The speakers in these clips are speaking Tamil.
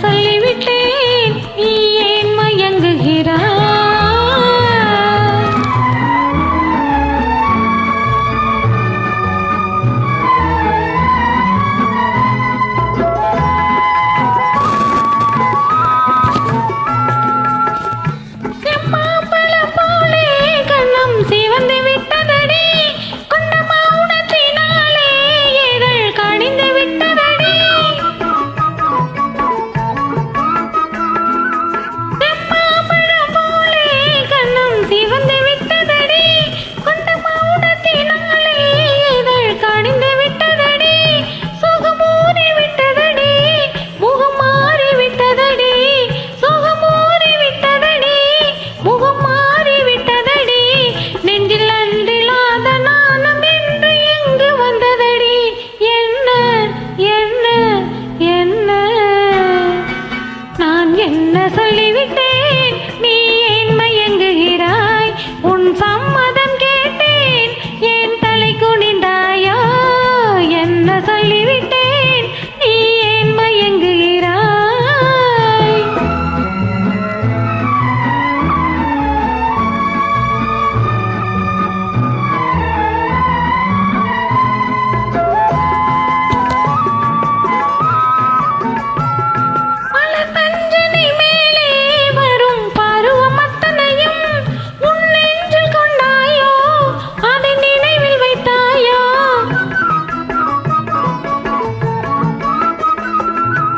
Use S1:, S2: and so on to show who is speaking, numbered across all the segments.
S1: சொல்லிவிட்டேன், நீ ஏன் மயங்குகிறாய்? செம்மாம்பழம் போலே கண்ணம் சிவந்து விட்டதடி, கொண்ட மௌனத்தினாலே இதழ் கடிந்து விட்டதடி. செம்மாம்பழம் போலே கண்ணம் சிவந்து விட்டதடி, கொண்ட மௌனத்தினாலே இதழ் கடிந்து விட்டதடி. சுகமூறி விட்டதடி, முகம் மாறி விட்டதடி. சுகமூறி விட்டதடி, முகம் மாறி விட்டதடி. நெஞ்சில் அன்றில்லாத நாணம் என்று எங்கு வந்ததடி? என்ன என்ன என்ன நான் என்ன சொல்லிவிட்டேன், நீ ஏன் மயங்குகிறாய்? உன் சம்மதம் கேட்டேன், ஏன் தலை குனிந்தாயோ? என்ன சொல்லிவிட்டேன், நீ ஏன் மயங்குகிறாய்? மலர் பஞ்சனை மேலே வரும் பருவம் அத்தனையும் உன் நெஞ்சில் கொண்டாயோ? அதை நினைவில் வைத்தாயோ?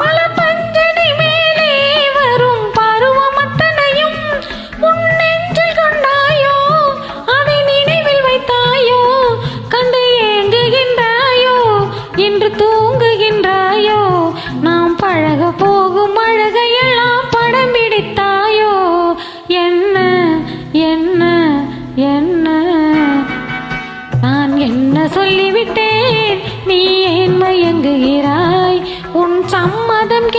S1: மலர் பஞ்சனை மேலே வரும் பருவம் அத்தனையும் உன் நெஞ்சில் கொண்டாயோ? அதை நினைவில் வைத்தாயோ? கண்டு ஏங்குகின்றாயோ? இன்று தூங்குகின்றாயோ? நாம் பழக போகும் அழகையெல்லாம் படம் பிடித்தாயோ? என்ன என்ன என்ன நான் என்ன சொல்லிவிட்டேன், நீ ஏன் மயங்குகிறாய்? உன் சம்மதம்